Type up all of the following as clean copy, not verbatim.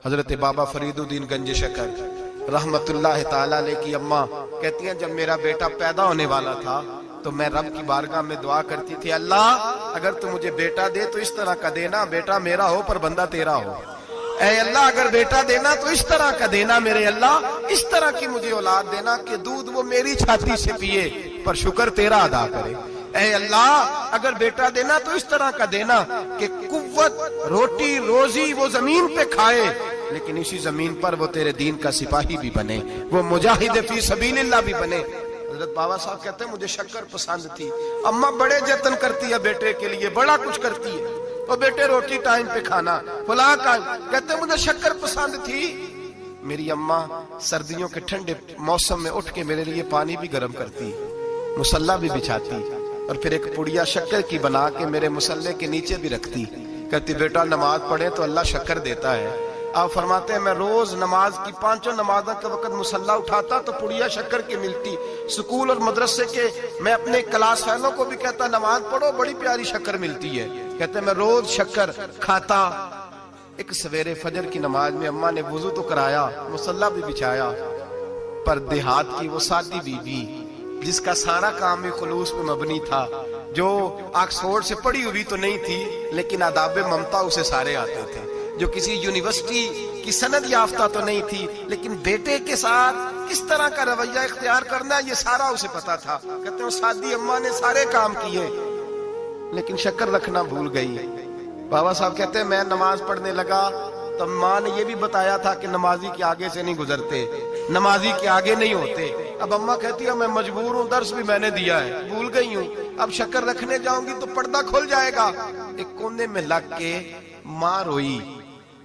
حضرت بابا فریدالدین گنج شکر رحمتullah تعالی علیہ کی اماں کہتی ہیں جب میرا بیٹا پیدا ہونے والا تھا تو میں رب کی بارگاہ میں دعا کرتی تھی، اللہ اگر تو مجھے بیٹا دے تو اس طرح کا دینا بیٹا میرا ہو پر بندہ تیرا ہو، اے اللہ اگر بیٹا دینا تو اس طرح کا دینا میرے اللہ، اس طرح کی مجھے اولاد دینا کہ دودھ وہ میری چھاتی سے پیے پر شکر تیرا ادا کرے، اے اللہ اگر بیٹا دینا تو اس طرح کا دینا کہ قوت روٹی روزی وہ زمین پہ کھائے لیکن اسی زمین پر وہ تیرے دین کا سپاہی بھی بنے، وہ مجاہد فی سبیل اللہ بھی بنے۔ حضرت بابا صاحب کہتے ہیں مجھے شکر پسند تھی، اماں بڑے جتن کرتی ہے بیٹے کے لیے، بڑا کچھ کرتی ہے، تو بیٹے روٹی ٹائم پہ کھانا فلاں کہتے ہیں مجھے شکر پسند تھی۔ میری اماں سردیوں کے ٹھنڈے موسم میں اٹھ کے میرے لیے پانی بھی گرم کرتی، مصلی بھی بچھاتی اور پھر ایک پڑیا شکر کی بنا کے میرے مصلی کے نیچے بھی رکھتی، کہتی بیٹا نماز پڑھے تو اللہ شکر دیتا ہے۔ آپ فرماتے ہیں میں روز نماز کی 5 نمازوں کے وقت مصلی اٹھاتا تو پڑیا شکر کی ملتی، سکول اور مدرسے کے میں اپنے کلاس فیلوں کو بھی کہتا نماز پڑھو بڑی پیاری شکر ملتی ہے، کہتے ہیں میں روز شکر کھاتا۔ ایک سویرے فجر کی نماز میں اماں نے وضو تو کرایا مصلی بھی بچھایا، پر دیہات کی وہ سادی بیوی جس کا سارا کام بھی خلوص پہ مبنی تھا، جو آکسفورڈ سے پڑھی ہوئی تو نہیں تھی لیکن آداب ممتا اسے سارے آتے تھے، جو کسی یونیورسٹی کی سند یافتہ تو نہیں تھی لیکن بیٹے کے ساتھ کس طرح کا رویہ اختیار کرنا ہے یہ سارا اسے پتا تھا، کہتے ہیں سادی اماں نے سارے کام کیے لیکن شکر رکھنا بھول گئی۔ بابا صاحب کہتے ہیں میں نماز پڑھنے لگا تو ماں نے یہ بھی بتایا تھا کہ نمازی کے آگے سے نہیں گزرتے، نمازی کے آگے نہیں ہوتے۔ اب اماں کہتی ہے میں مجبور ہوں، درس بھی میں نے دیا ہے، بھول گئی ہوں، اب شکر رکھنے جاؤں گی تو پردہ کھل جائے گا۔ ایک کونے میں لگ کے ماں روئی،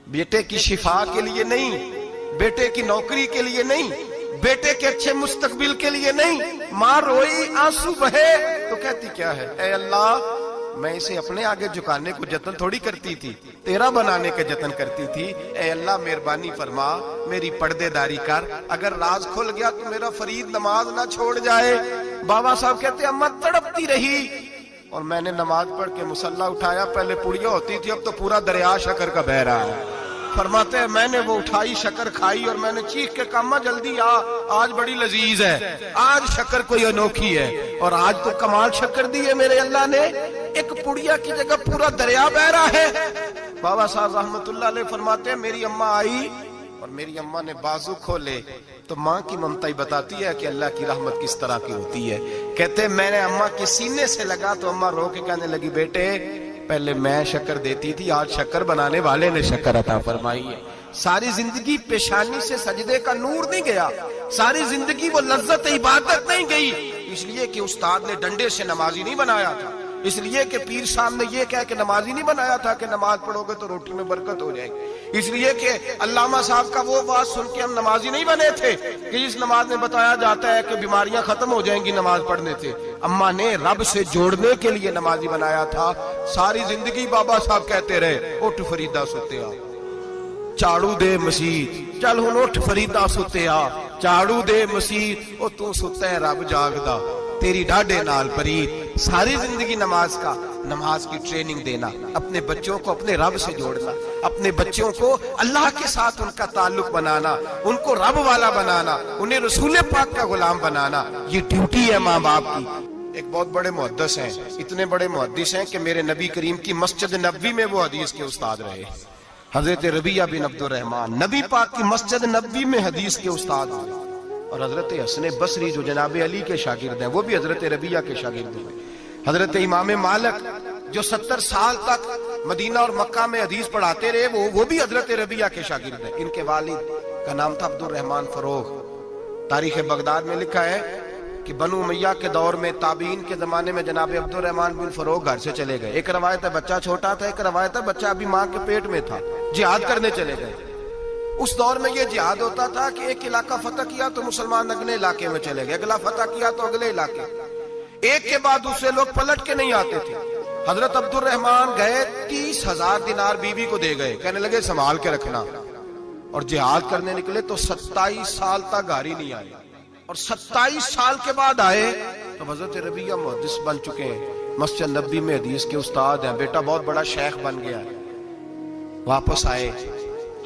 بیٹے کی شفا کے لیے نہیں، بیٹے کی نوکری کے لیے نہیں، بیٹے کے اچھے مستقبل کے لیے نہیں، ماں روئی آنسو بہے تو کہتی کیا ہے، اے اللہ میں اسے اپنے آگے جھکانے کو جتن تھوڑی کرتی تھی، تیرا بنانے کے جتن کرتی تھی، اے اللہ مہربانی فرما میری پردے داری کر، اگر راز کھل گیا تو میرا فرید نماز نہ چھوڑ جائے۔ بابا صاحب کہتے ہیں اماں تڑپتی رہی اور میں نے نماز پڑھ کے مصلی اٹھایا، پہلے پڑیا ہوتی تھی اب تو پورا دریا شکر کا بہ رہا ہے۔ فرماتے ہیں میں نے وہ اٹھائی شکر کھائی اور میں نے چیخ کے کہا اماں جلدی آج بڑی لذیذ ہے، آج شکر کوئی انوکھی ہے، اور آج تو کمال شکر دی ہے میرے اللہ نے، ایک پڑیا کی جگہ پورا دریا بہ رہا ہے۔ بابا صاحب رحمت اللہ علیہ فرماتے ہیں میری اماں آئی اور میری اماں نے بازو کھولے تو ماں کی ممتا ہی بتاتی ہے کہ اللہ کی رحمت کس طرح کی ہوتی ہے۔ کہتے ہیں میں نے اماں کے سینے سے لگا تو اماں رو کے کہنے لگی بیٹے پہلے میں شکر دیتی تھی، آج شکر بنانے والے نے شکر عطا فرمائی ہے۔ ساری زندگی پیشانی سے سجدے کا نور نہیں گیا، ساری زندگی وہ لذت عبادت نہیں گئی، اس لیے کہ استاد نے ڈنڈے سے نمازی نہیں بنایا تھا، اس لیے کہ پیر صاحب نے یہ کہہ کہ نمازی نہیں بنایا تھا کہ نماز پڑھو گے تو روٹی میں برکت ہو جائے گی، اس لیے کہ علامہ صاحب کا وہ بات سن کے ہم نمازی نہیں بنے تھے کہ جس نماز میں بتایا جاتا ہے کہ بیماریاں ختم ہو جائیں گی نماز پڑھنے سے، اماں نے رب سے جوڑنے کے لیے نمازی بنایا تھا۔ ساری زندگی بابا صاحب کہتے رہے اٹھ فریدا ستیا چاڑو دے مسیت، چل ہن اٹھ فریدا ستیا چاڑو دے مسیت، او تو ستا ہے رب جاگدا تیری ڈاڈے نال پرید۔ ساری زندگی نماز کی ٹریننگ دینا، اپنے بچوں کو اپنے رب سے جوڑنا، اپنے بچوں کو اللہ کے ساتھ ان کا تعلق بنانا، ان کو رب والا بنانا، انہیں رسول پاک کا غلام بنانا، یہ ڈیوٹی ہے ماں باپ کی۔ ایک بہت بڑے محدث ہیں، اتنے بڑے محدث ہیں کہ میرے نبی کریم کی مسجد نبوی میں وہ حدیث کے استاد رہے، حضرت ربیعہ بن عبد الرحمن نبی پاک کی مسجد نبوی میں حدیث کے استاد ہوئے، اور حضرت حسن بصری جو جناب علی کے شاگرد ہیں وہ بھی حضرت ربیعہ کے شاگرد ہوئے، حضرت امام مالک جو 70 سال تک مدینہ اور مکہ میں حدیث پڑھاتے رہے وہ بھی حضرت ربیعہ کے شاگرد ہیں۔ ان کے والد کا نام تھا عبد الرحمن فروغ۔ تاریخ بغداد میں لکھا ہے کہ بنو امیہ کے دور میں تابعین کے زمانے میں جناب عبد الرحمن بن فروغ گھر سے چلے گئے، ایک روایت ہے بچہ چھوٹا تھا، ایک روایت ہے بچہ ابھی ماں کے پیٹ میں تھا، جہاد کرنے چلے گئے۔ اس دور میں یہ جہاد ہوتا تھا کہ ایک علاقہ فتح کیا تو مسلمان اگلے علاقے میں چلے گئے، اگلا فتح کیا تو اگلے علاقے، ایک کے بعد دوسرے لوگ پلٹ کے نہیں آتے تھے۔ حضرت عبد الرحمن گئے 30,000 دینار بیوی کو دے گئے، کہنے لگے سنبھال کے رکھنا، اور جہاد کرنے نکلے تو 27 سال تک گھر ہی نہیں آئے، اور 27 سال کے بعد آئے تو حضرت ربیعہ محدث بن چکے ہیں، مسجد نبوی میں حدیث کے استاد ہیں، بیٹا بہت بڑا شیخ بن گیا ہے۔ واپس آئے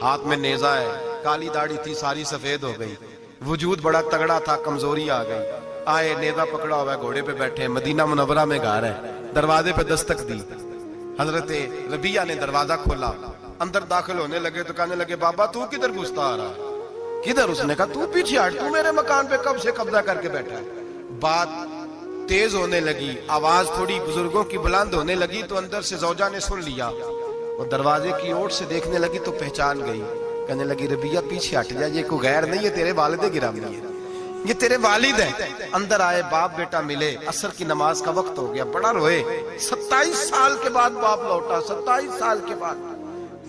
ہاتھ میں نیزہ ہے, کالی داڑھی تھی ساری سفید ہو گئی, وجود بڑا تگڑا تھا, کمزوری آ گئی. آئے, نیزہ پکڑا ہوا ہے, گھوڑے پہ بیٹھے ہیں, مدینہ منورہ میں گھر ہے, دروازے پہ دستک دی. حضرت ربیہ نے دروازہ کھولا, اندر داخل ہونے لگے تو کہنے لگے بابا تو کدھر گھستا آ رہا ہے؟ کدھر؟ اس نے کہا تو پیچھے ہٹ, تو میرے مکان پہ کب سے قبضہ کر کے بیٹھا ہے. بات تیز ہونے لگی, آواز تھوڑی بزرگوں کی بلند ہونے لگی تو اندر سے زوجہ نے سن لیا. وہ دروازے کی اوٹ سے دیکھنے لگی تو پہچان گئی. کہنے لگی ربیہ پیچھے ہٹ جا, یہ کوئی غیر نہیں ہے, تیرے والد گرامی ہے, یہ تیرے والد ہیں. اندر آئے, باپ بیٹا ملے, عصر کی نماز کا وقت ہو گیا, بڑا روئے. 27 سال کے بعد باپ لوٹا, 27 سال کے بعد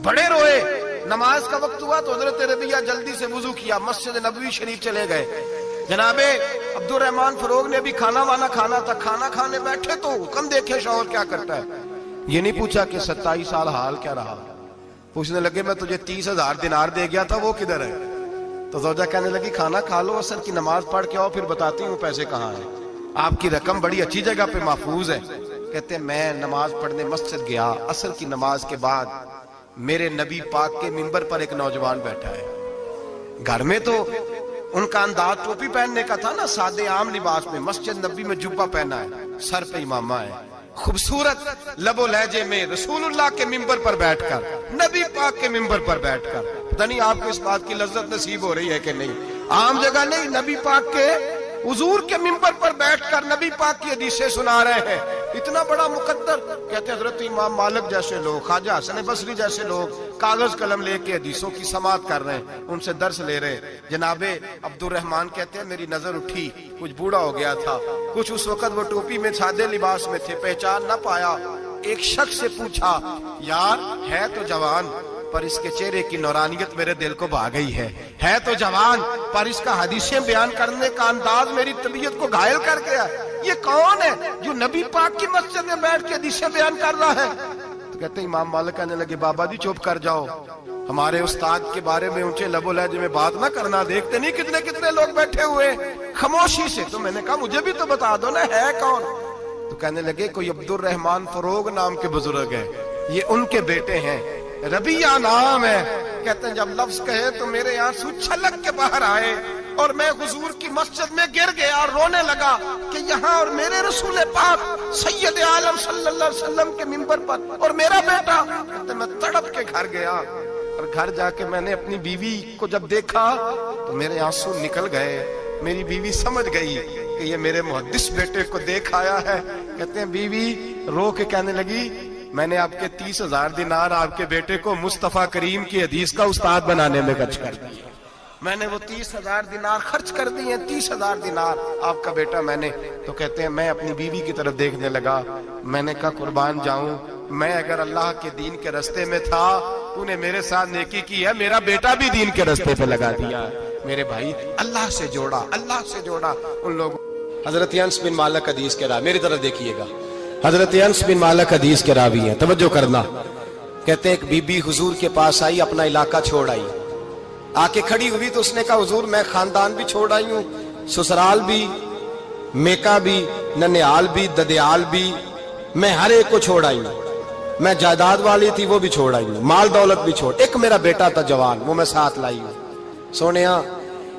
بڑے روئے. نماز کا وقت ہوا تو حضرت ربیہ جلدی سے وضو کیا, مسجد نبوی شریف چلے گئے. جناب عبد الرحمن فروغ نے بھی کھانا وانا کھانا تھا, کھانا کھانے بیٹھے تو حکم دیکھے شوہر کیا کرتا ہے. یہ نہیں پوچھا کہ 27 سال حال کیا رہا. پوچھنے لگے میں تجھے 30,000 دینار دے گیا تھا, وہ کدھر ہے؟ تو زوجہ کہنے لگی کھانا کھا لو, عصر کی نماز پڑھ کے آؤ, پھر بتاتی ہوں پیسے کہاں ہیں. آپ کی رقم بڑی اچھی جگہ پہ محفوظ ہے. کہتے ہیں میں نماز پڑھنے مسجد گیا, عصر کی نماز کے بعد میرے نبی پاک کے منبر پر ایک نوجوان بیٹھا ہے. گھر میں تو ان کا انداز ٹوپی پہننے کا تھا نا, سادے عام لباس میں, مسجد نبی میں جبہ پہنا ہے, سر پہ امامہ ہے, خوبصورت لب و لہجے میں رسول اللہ کے منبر پر بیٹھ کر, نبی پاک کے منبر پر بیٹھ کر. پتہ نہیں آپ کو اس بات کی لذت نصیب ہو رہی ہے کہ نہیں, عام جگہ نہیں, نبی پاک کے حضور کے منبر پر بیٹھ کر نبی پاک کی حدیثیں سنا رہے ہیں. اتنا بڑا مقدر. کہتے حضرت امام مالک جیسے لوگ, خواجہ حسن بصری جیسے لوگ کاغذ قلم لے کے حدیثوں کی سماعت کر رہے ہیں, ان سے درس لے رہے ہیں. جناب عبد الرحمن کہتے ہیں میری نظر اٹھی, کچھ بوڑھا ہو گیا تھا, کچھ اس وقت وہ ٹوپی میں سادے لباس میں تھے, پہچان نہ پایا. ایک شخص سے پوچھا یار ہے تو جوان پر اس کے چہرے کی نورانیت میرے دل کو بھا گئی ہے تو جوان پر اس کا حدیثیں بیان کرنے کا انداز میری طبیعت کو گھائل کر گیا. یہ کون ہے جو نبی پاک کی مسجد میں بیٹھ کے حدیثیں بیان کر رہا ہے؟ تو کہتے ہیں امام مالک کہنے لگے بابا جی چپ کر جاؤ, ہمارے استاد کے بارے میں اونچے لب و لہجے میں بات نہ کرنا, دیکھتے نہیں کتنے کتنے لوگ بیٹھے ہوئے خاموشی سے. تو میں نے کہا مجھے بھی تو بتا دو نا ہے کون. تو کہنے لگے کوئی عبد الرحمن فروغ نام کے بزرگ ہے, یہ ان کے بیٹے ہیں, ربیہ نام ہے. کہتے ہیں جب لفظ کہے تو میرے آنسو چھلک کے باہر آئے اور میں حضور کی مسجد میں گر گیا اور رونے لگا کہ یہاں اور میرے رسول پاک سید عالم صلی اللہ علیہ وسلم کے منبر پر اور میرا بیٹا. کہتے میں تڑپ کے گھر گیا اور گھر جا کے میں نے اپنی بیوی کو جب دیکھا تو میرے آنسو نکل گئے. میری بیوی سمجھ گئی کہ یہ میرے محدث بیٹے کو دیکھ آیا ہے. کہتے ہیں بیوی رو کے کہنے لگی میں نے آپ کے 30,000 دینار آپ کے بیٹے کو مصطفیٰ کریم کی حدیث کا استاد بنانے میں خرچ کر دیا. میں نے وہ 30,000 دینار خرچ کر دیے, 30,000 دینار آپ کا بیٹا میں نے. تو کہتے ہیں میں اپنی بیوی کی طرف دیکھنے لگا, میں نے کہا قربان جاؤں, میں اگر اللہ کے دین کے رستے میں تھا تو نے میرے ساتھ نیکی کی ہے, میرا بیٹا بھی دین کے رستے پہ لگا دیا. میرے بھائی اللہ سے جوڑا, اللہ سے جوڑا ان لوگوں. حضرت انس بن مالک حدیث کے راوی, میری طرف دیکھیے گا, حضرت انس بن مالک حدیث کے راوی ہیں, توجہ کرنا. کہتے ہیں ایک بی بی حضور کے پاس آئی, اپنا علاقہ چھوڑ آئی, آ کے کھڑی ہوئی تو اس نے کہا حضور میں خاندان بھی چھوڑ آئی ہوں, سسرال بھی, میکا بھی, ننیال بھی, ددیال بھی, میں ہر ایک کو چھوڑ آئی ہوں. میں جائیداد والی تھی وہ بھی چھوڑ آئی ہوں, مال دولت بھی چھوڑ, ایک میرا بیٹا تھا جوان وہ میں ساتھ لائی ہوں. سونیا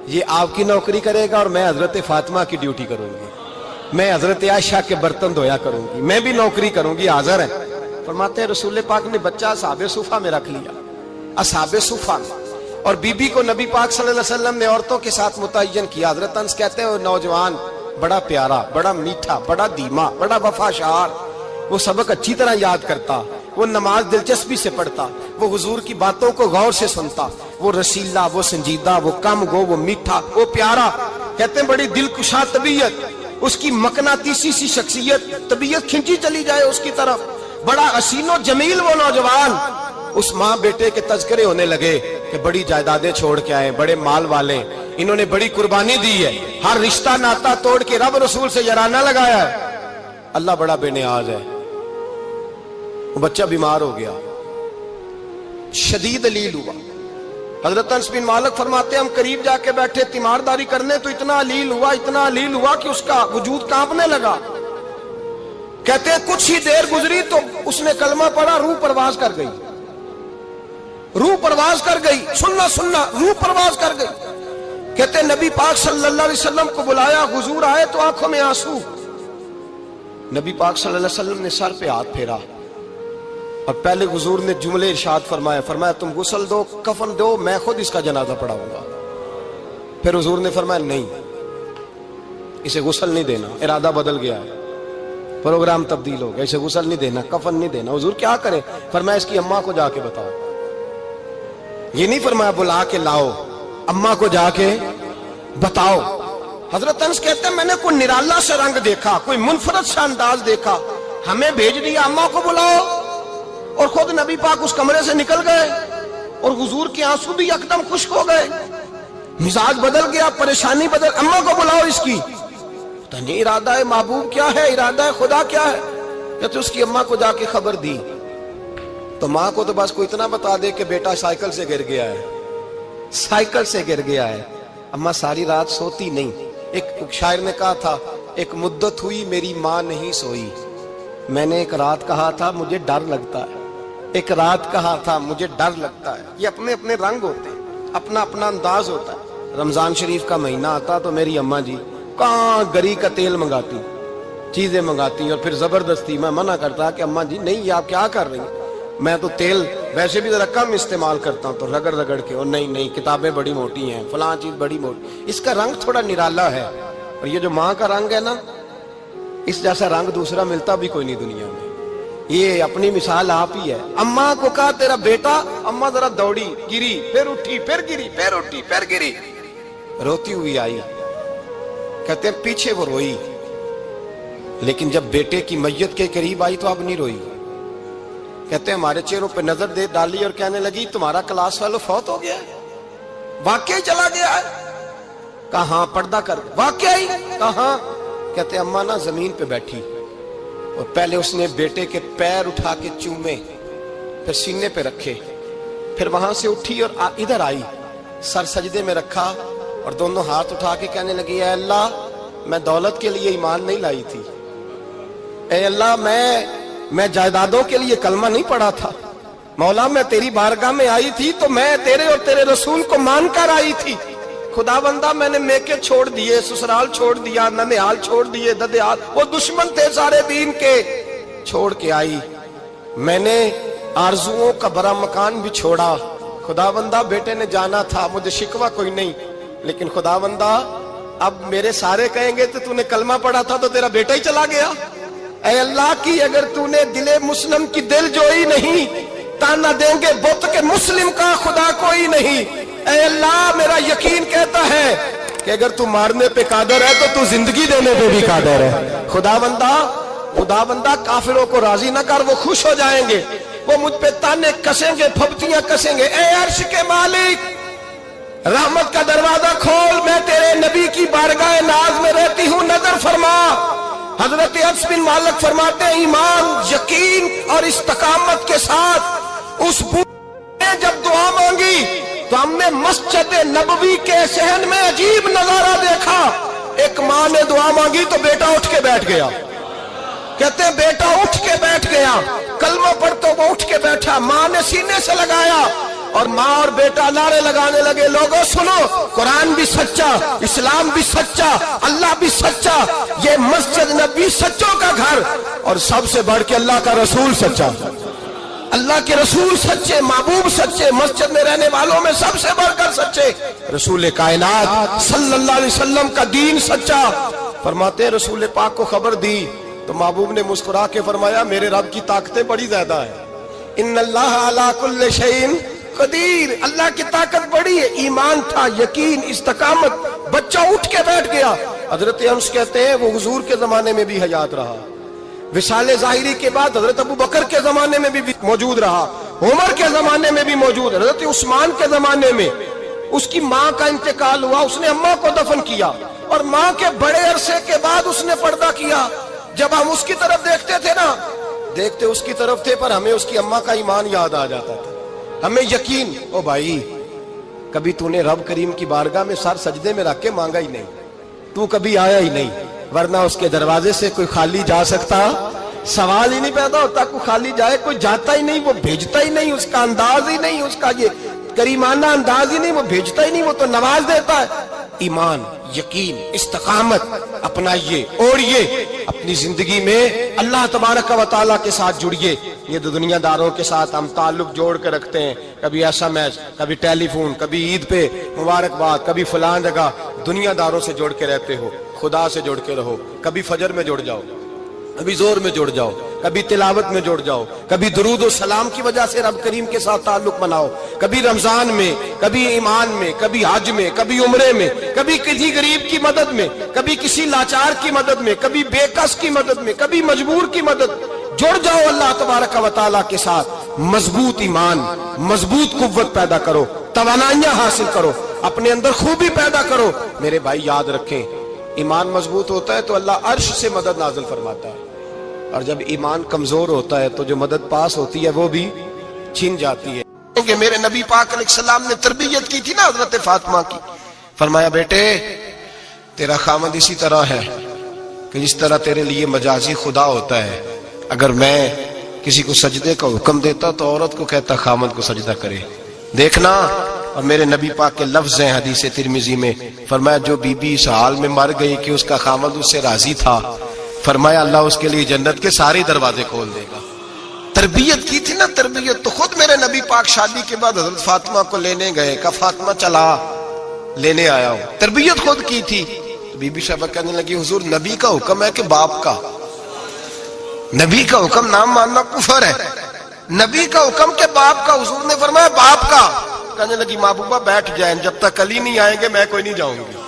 یہ آپ کی نوکری کرے گا اور میں حضرت فاطمہ کی ڈیوٹی کروں گی, میں حضرت عائشہ کے برتن دھویا کروں گی, میں بھی نوکری کروں گی. حاضر ہیں. فرماتے ہیں رسول پاک نے بچہ اصحاب صفہ میں رکھ لیا, اصحاب صفہ میں, اور بی بی کو نبی پاک صلی اللہ علیہ وسلم نے عورتوں کے ساتھ متعین کیا. حضرت انس کہتے ہیں وہ نوجوان بڑا پیارا, بڑا میٹھا, بڑا دھیما, بڑا وفاشار, وہ سبق اچھی طرح یاد کرتا, وہ نماز دلچسپی سے پڑھتا, وہ حضور کی باتوں کو غور سے سنتا, وہ رسیلا, وہ سنجیدہ, وہ کم گو, وہ میٹھا, وہ پیارا. کہتے ہیں بڑی دلکشا طبیعت, اس کی مقناطیسی سی شخصیت, طبیعت کھنچی چلی جائے اس کی طرف, بڑا حسین و جمیل وہ نوجوان. اس ماں بیٹے کے تذکرے ہونے لگے کہ بڑی جائیدادیں چھوڑ کے آئے, بڑے مال والے, انہوں نے بڑی قربانی دی ہے, ہر رشتہ ناتا توڑ کے رب رسول سے یارانہ لگایا ہے. اللہ بڑا بے نیاز ہے. وہ بچہ بیمار ہو گیا, شدید علیل ہوا. حضرت انس بن مالک فرماتے ہم قریب جا کے بیٹھے تیمارداری کرنے تو اتنا علیل ہوا کہ اس کا وجود کانپنے لگا. کہتے ہیں کچھ ہی دیر گزری تو اس نے کلمہ پڑھا, روح پرواز کر گئی. روح پرواز کر گئی، سننا سننا روح پرواز کر گئی. کہتے نبی پاک صلی اللہ علیہ وسلم کو بلایا، حضور آئے تو آنکھوں میں آنسو. نبی پاک صلی اللہ علیہ وسلم نے سر پہ ہاتھ پھیرا اور پہلے حضور نے جملے ارشاد فرمایا تم غسل دو، کفن دو، میں خود اس کا جنازہ پڑھاؤں گا. پھر حضور نے فرمایا نہیں، اسے غسل نہیں دینا، ارادہ بدل گیا ہے، پروگرام تبدیل ہو گیا، اسے غسل نہیں دینا، کفن نہیں دینا. حضور کیا کرے؟ فرمایا اس کی اماں کو جا کے بتاؤ. یہ نہیں فرمایا بلا کے لاؤ، اماں کو جا کے بتاؤ. حضرت انس کہتے ہیں میں نے کوئی نرالا سے رنگ دیکھا، کوئی منفرد سا انداز دیکھا، ہمیں بھیج دیا اماں کو بلاؤ، اور خود نبی پاک اس کمرے سے نکل گئے اور حضور کے آنسو بھی یکدم خشک ہو گئے، مزاج بدل گیا، پریشانی بدل. اماں کو بلاؤ اس کی. پتہ نہیں ارادہ ہے محبوب کیا ہے، ارادہ ہے خدا کیا ہے. کہتے اس کی اماں کو جا کے خبر دی تو ماں کو تو بس کوئی اتنا بتا دے کہ بیٹا سائیکل سے گر گیا ہے، سائیکل سے گر گیا ہے. اماں ساری رات سوتی نہیں. ایک شاعر نے کہا تھا ایک مدت ہوئی میری ماں نہیں سوئی، میں نے ایک رات کہا تھا مجھے ڈر لگتا ہے، ایک رات کہا تھا مجھے ڈر لگتا ہے. یہ اپنے اپنے رنگ ہوتے ہیں، اپنا اپنا انداز ہوتا ہے. رمضان شریف کا مہینہ آتا تو میری اماں جی کہاں گری کا تیل منگاتی، چیزیں منگاتی، اور پھر زبردستی میں منع کرتا کہ اماں جی نہیں یہ آپ کیا کر رہی ہیں، میں تو تیل ویسے بھی ذرا کم استعمال کرتا ہوں، تو رگڑ رگڑ کے، اور نہیں کتابیں بڑی موٹی ہیں، فلاں چیز بڑی موٹی، اس کا رنگ تھوڑا نرالا ہے. اور یہ جو ماں کا رنگ ہے نا، اس جیسا رنگ دوسرا ملتا بھی کوئی نہیں دنیا میں. یہ اپنی مثال آپ ہی ہے. اماں کو کہا تیرا بیٹا، اماں ذرا دوڑی، گری، پھر اٹھی، پھر گری، پھر اٹھی، پھر گری، روتی ہوئی آئی. کہتے ہیں پیچھے وہ روئی، لیکن جب بیٹے کی میت کے قریب آئی تو اب نہیں روئی. کہتے ہیں ہمارے چہروں پہ نظر دے ڈالی اور کہنے لگی تمہارا کلاس فیلو فوت ہو گیا ہے، واقعی چلا گیا ہے. کہاں پردہ کر، واقعی کہاں؟ کہتے ہیں اماں نا زمین پہ بیٹھی اور پہلے اس نے بیٹے کے پیر اٹھا کے چومے، پھر سینے پہ رکھے، پھر وہاں سے اٹھی اور ادھر آئی، سر سجدے میں رکھا اور دونوں ہاتھ اٹھا کے کہنے لگی اے اللہ میں دولت کے لیے ایمان نہیں لائی تھی، اے اللہ میں جائیدادوں کے لیے کلمہ نہیں پڑھا تھا، مولا میں تیری بارگاہ میں آئی تھی تو میں تیرے اور تیرے رسول کو مان کر آئی تھی. خدا بندہ میں نے میکے چھوڑ دیے، سسرال چھوڑ دیا، ننیال چھوڑ دیے، ددیال، وہ دشمن تھے سارے دین کے، چھوڑ کے آئی. میں نے آرزوؤں کا بڑا مکان بھی چھوڑا. خدا بندہ بیٹے نے جانا تھا، مجھے شکوہ کوئی نہیں، لیکن خدا بندہ اب میرے سارے کہیں گے تو نے کلمہ پڑھا تھا تو تیرا بیٹا ہی چلا گیا. اے اللہ کی اگر تو نے دل مسلم کی دل جوئی نہیں، تانا دیں گے بت کے مسلم کا خدا کوئی نہیں. اے اللہ میرا یقین کہتا ہے کہ اگر تو مارنے پہ قادر ہے تو زندگی دینے پہ بھی قادر ہے. خدا بندہ کافروں کو راضی نہ کر، وہ خوش ہو جائیں گے، وہ مجھ پہ تانے کسیں گے، پھپتیاں کسیں گے. اے عرش کے مالک رحمت کا دروازہ کھول، میں تیرے نبی کی بارگاہ ناز میں رہتی ہوں، نظر فرما. حضرت انس بن مالک فرماتے ہیں ایمان، یقین اور استقامت کے ساتھ اس بوڑھے نے جب دعا مانگی تو ہم نے مسجد نبوی کے صحن میں عجیب نظارہ دیکھا. ایک ماں نے دعا مانگی تو بیٹا اٹھ کے بیٹھ گیا. کہتے ہیں بیٹا اٹھ کے بیٹھ گیا، کلمہ پڑھ تو وہ اٹھ کے بیٹھا، ماں نے سینے سے لگایا اور ماں اور بیٹا نعرے لگانے لگے لوگوں سنو، قرآن بھی سچا، اسلام بھی سچا، اللہ بھی سچا، یہ مسجد نبی سچوں کا گھر، اور سب سے بڑھ کے اللہ کا رسول سچا، اللہ کے رسول سچے، محبوب سچے، مسجد میں رہنے والوں میں سب سے بڑھ کر سچے، رسول کائنات صلی اللہ علیہ وسلم کا دین سچا. فرماتے ہیں رسول پاک کو خبر دی تو محبوب نے مسکرا کے فرمایا میرے رب کی طاقتیں بڑی زیادہ ہیں، ان اللہ علی کل شیء قدیر، اللہ کی طاقت بڑی ہے. ایمان تھا، یقین، استقامت، بچہ اٹھ کے بیٹھ گیا. حضرت انس کہتے ہیں وہ حضور کے زمانے میں بھی حیات رہا، وصال ظاہری کے بعد حضرت ابو بکر کے زمانے میں بھی موجود رہا، عمر کے زمانے میں بھی موجود، حضرت عثمان کے زمانے میں اس کی ماں کا انتقال ہوا، اس نے اماں کو دفن کیا اور ماں کے بڑے عرصے کے بعد اس نے پردہ کیا. جب ہم اس کی طرف دیکھتے تھے نا، دیکھتے اس کی طرف تھے پر ہمیں اس کی اماں کا ایمان یاد آ جاتا تھا، ہمیں یقین. او بھائی کبھی تو نے رب کریم کی بارگاہ میں سر سجدے میں رکھ کے مانگا ہی نہیں، تو کبھی آیا ہی نہیں، ورنہ اس کے دروازے سے کوئی خالی جا سکتا سوال ہی نہیں پیدا ہوتا، کوئی خالی جائے، کوئی جاتا ہی نہیں، وہ بھیجتا ہی نہیں، اس کا انداز ہی نہیں، اس کا یہ کریمانہ انداز ہی نہیں، وہ بھیجتا ہی نہیں، وہ تو نواز دیتا ہے۔ ایمان، یقین، استقامت اپنائیے، اور یہ اپنی زندگی میں اللہ تبارک و تعالیٰ کے ساتھ جڑیے۔ یہ دنیا داروں کے ساتھ ہم تعلق جوڑ کے رکھتے ہیں، کبھی SMS، کبھی ٹیلی فون، کبھی عید پہ مبارکباد، کبھی فلاں جگہ، دنیا داروں سے جوڑ کے رہتے ہو، خدا سے جوڑ کے رہو۔ کبھی فجر میں جڑ جاؤ، کبھی زور میں جڑ جاؤ، کبھی تلاوت میں جڑ جاؤ، کبھی درود و سلام کی وجہ سے رب کریم کے ساتھ تعلق بناؤ، کبھی رمضان میں، کبھی ایمان میں، کبھی حج میں، کبھی عمرے میں، کبھی کسی غریب کی مدد میں، کبھی کسی لاچار کی مدد میں، کبھی بے کس کی مدد میں، کبھی مجبور کی مدد۔ جڑ جاؤ اللہ تبارک و تعالیٰ کے ساتھ، مضبوط ایمان، مضبوط قوت پیدا کرو، توانائیاں حاصل کرو، اپنے اندر خوبی پیدا کرو۔ میرے بھائی یاد رکھیں، ایمان مضبوط ہوتا ہے تو اللہ عرش سے مدد نازل فرماتا ہے، اور جب ایمان کمزور ہوتا ہے تو جو مدد پاس ہوتی ہے وہ بھی چھن جاتی ہے۔ کہ میرے نبی پاک علیہ السلام نے تربیت کی تھی نا حضرت فاطمہ کی، فرمایا بیٹے تیرا خامد اسی طرح ہے کہ جس طرح تیرے لیے مجازی خدا ہوتا ہے، اگر میں کسی کو سجدے کا حکم دیتا تو عورت کو کہتا خامد کو سجدہ کرے۔ دیکھنا، اور میرے نبی پاک کے لفظ ہیں حدیث ترمذی میں، فرمایا جو بی بی اس حال میں مر گئی کہ اس کا خامد اس سے راضی تھا، فرمایا اللہ اس کے لیے جنت کے سارے دروازے کھول دے گا۔ تربیت کی تھی نا، تربیت تو خود میرے نبی پاک شادی کے بعد حضرت فاطمہ کو لینے گئے، کہا فاطمہ چلا لینے آیا ہوں، تربیت خود کی تھی۔ تو بی بی صاحبہ کہنے لگی حضور نبی کا حکم ہے کہ باپ کا؟ نبی کا حکم نام ماننا کفر ہے، نبی کا حکم کہ باپ کا، حضور نے فرمایا باپ کا۔ کہنے لگی محبوبہ بیٹھ جائیں، جب تک علی نہیں آئیں گے میں کوئی نہیں جاؤں گی۔